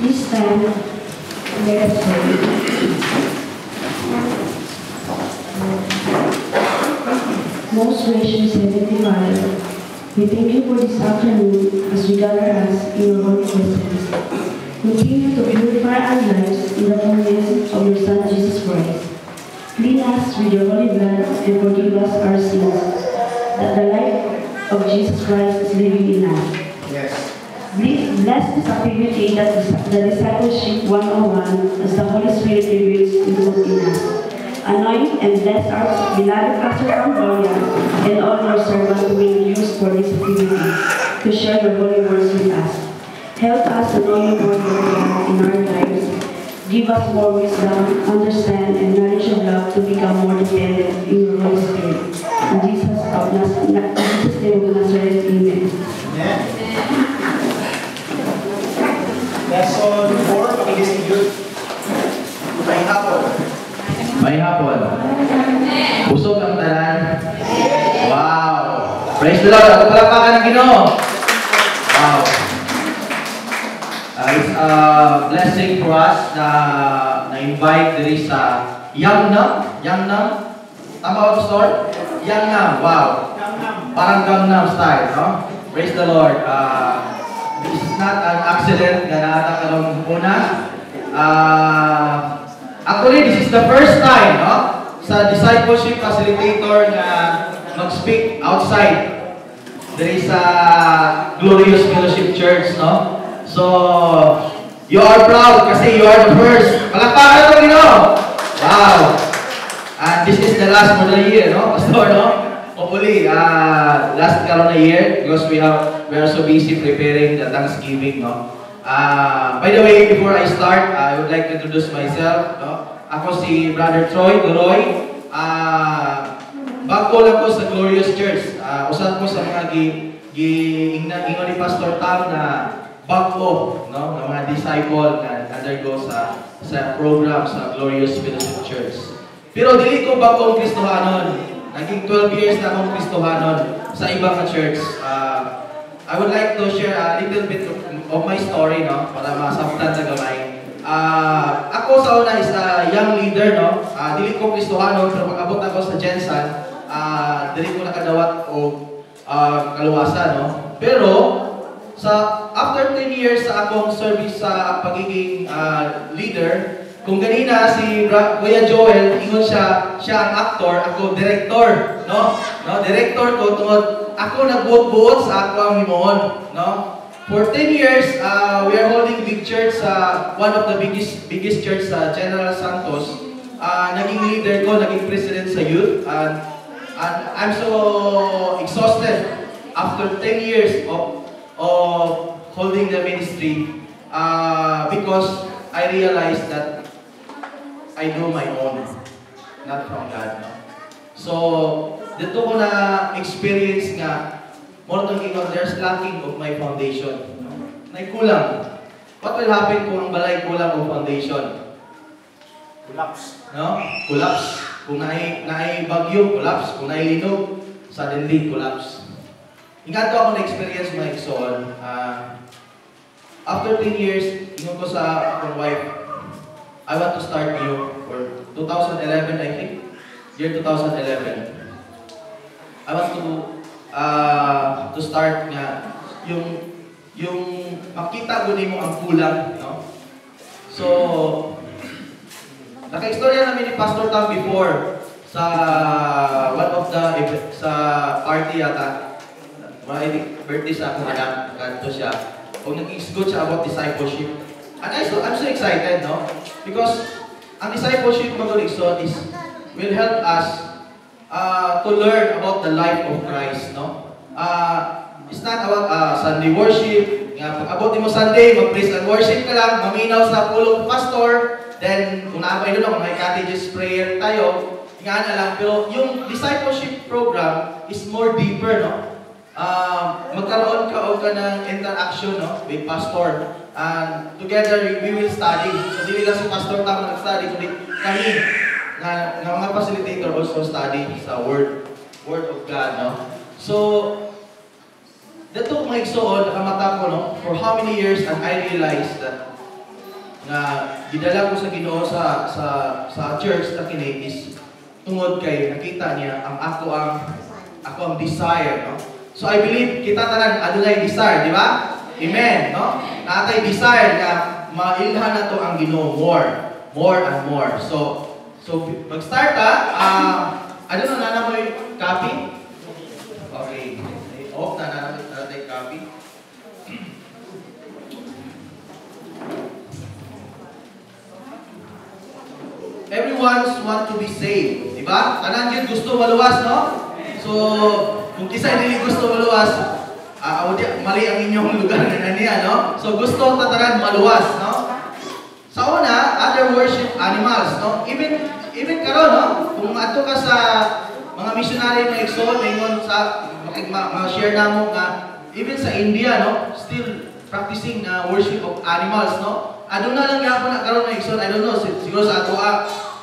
This time, let us pray. Most gracious Heavenly Father, we thank you for this afternoon as we gather us in your holy presence. Continue to purify our lives in the fullness of your Son Jesus Christ. Clean us with your holy blood and forgive us our sins, that the life of Jesus Christ is living in us. Yes. Bless this activity that the Discipleship 101 as the Holy Spirit reveals in us. Anoint and bless our beloved Pastor Gloria and all your servants who will be used for this activity to share your holy words with us. Help us to know you more in our lives. Give us more wisdom, understand, and knowledge of love to become more dependent in your Holy Spirit. In Jesus' name of Nazareth, amen. Amen. Lesson 4, pag-distribute. May hapon. May hapon. Busog ang tanan. Wow! Praise the Lord! Ako palakpakan ng Ginoo. Wow! It's a blessing for us na invite diri sa Yangnam. Yangnam? Tama ba, Pastor? Yangnam. Wow! Parang Gangnam style, no? Praise the Lord. This is not an accident na nakakarong una. Actually, this is the first time, no? Sa discipleship facilitator na mag-speak outside. There is a Glorious Fellowship Church, no? So, you are proud kasi you are the first. Palakpakan ito, Ginoo! Wow! And this is the last for the year, no? Pastor, no? Hopefully, last karon na year because we are so busy preparing the Thanksgiving, no? By the way, before I start, I would like to introduce myself, no? Ako si Brother Troy Duroy. Bago lang ko sa Glorious Church. Usan ko sa mga ingon ni Pastor Tam na bago, no, ng mga disciple na undergo sa program sa Glorious Fellowship Church. Pero dili ko bagong Kristohanon. Naging 12 years na akong Kristohanon sa ibang church. I would like to share a little bit of my story, no, para masabtan sa gamay. Ako sa una is a young leader, no. Dili ko Kristohanon, pero pag-abot ako sa Jensan, dili ko nakadawat o kaluwasan, no. Pero after 10 years sa akong service sa pagiging leader, kung ganina si Kuya Joel, ingon siya ang actor, ako director, no? Director ko tungod ako nagbuot-buot sa ako ang himoon, no? For 10 years, we are holding big church sa one of the biggest church sa General Santos. Naging leader ko, naging president sa youth, and I'm so exhausted after 10 years of holding the ministry because I realized that I do my own, not from God. No? So, dito ko na experience nga, more than there's lacking of my foundation. No? Kulang. What will happen kung ang balay kulang o foundation? Collapse. No? Collapse. Kung naay bagyo, collapse. Kung naay linog, suddenly collapse. Ingat ko ako na-experience mga igsoon. After 10 years, ingon ko sa akong wife, I want to start new for 2011, I think. Year 2011. I want to start nga yung makita ko nimo ang kulang, no? So, naka-istorya namin ni Pastor Tam before sa one of the sa party yata. Birthday sa akong anak, kanto siya. Kung nag-execute siya about discipleship. And I'm so excited, no? Because ang discipleship mag-execute is will help us to learn about the life of Christ, no? It's not about Sunday worship. Pag about mo Sunday, mag-praise and worship ka lang, maminaw sa pulong pastor, then kung naabay doon ako, may cottages prayer tayo, nga na lang. Pero yung discipleship program is more deeper, no? Magkaroon ka ng interaction, no, with pastor, and together we will study. So dili lang si Pastor Tam nag-study, kundi kami na mga facilitator also study sa word of God, no. So that took my igsoon, nakamata ko, no, for how many years, and I realized that nga gidala ko sa Ginoo sa church na kini is tungod kay nakita niya ang ako ang desire, no? So I believe kita tanan adunay desire, di ba? Amen, no? Natay desire nga mailhan nato ang Ginoo more and more. So mag-start ano na nanamoy copy? Okay. Off na natin copy. Everyone want to be saved, di ba? Tanan gyud gusto maluwas, no? So, kung kisa dili gusto maluwas, mali ang inyong lugar na niya, no? So, gusto tatanan maluwas, no? Sa una, other worship animals, no? Even karon, no? Kung ato ka sa mga missionary na igsoon, ingon sa share namo nga even sa India, no? Still practicing worship of animals, no? Aduna lang gyapon na karon na igsoon, I don't know, siguro sa ato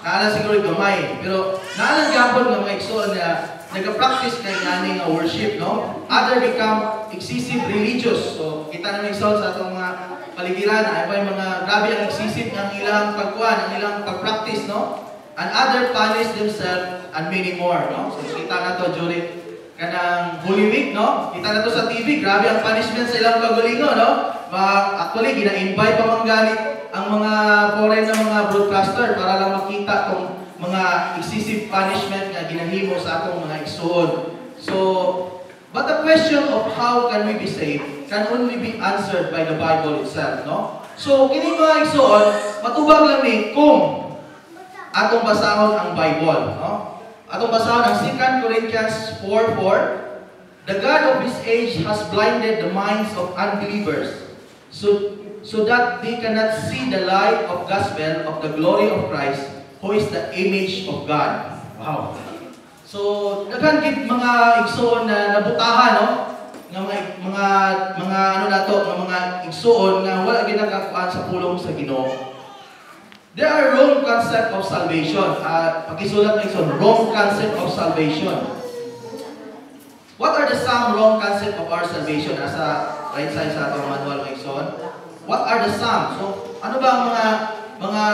naala siguro gamay, pero naala gyapon nga mga igsoon na nag-practice kay ngani nga worship, no? Other become excessive religious. So kita na igsoon sa atong mga paligiran ay pa mga grabe ang excessive ng ilang pagkuan, ang ilang pag-practice, no? And other punish themselves and many more, no? So kita na to during kanang Holy Week, no? Kita na to sa TV, grabe ang punishment sa ilang pagalingo, no? Actually, gina-invite pa man ganit ang mga foreign na mga broadcaster para lang makita tong mga excessive punishment nga ginahimo sa atong mga igsoon. So, but the question of how can we be saved can only be answered by the Bible itself, no? So, kini mga igsoon, matubag lang ni kung atong basahon ang Bible, no? Atong basahon ang 2 Corinthians 4:4. The God of this age has blinded the minds of unbelievers so that they cannot see the light of gospel of the glory of Christ, who is the image of God. Wow. So, daghan gid mga igsoon na nabutahan, no? Nga mga ano nato, nga mga igsoon nga wala gid nakakuan sa pulong sa Ginoo. There are wrong concept of salvation. Pakisulat na igsoon, wrong concept of salvation. What are some wrong concept of our salvation? Asa right side sa atong manual ng igsoon. What are the some? So, ano ba ang mga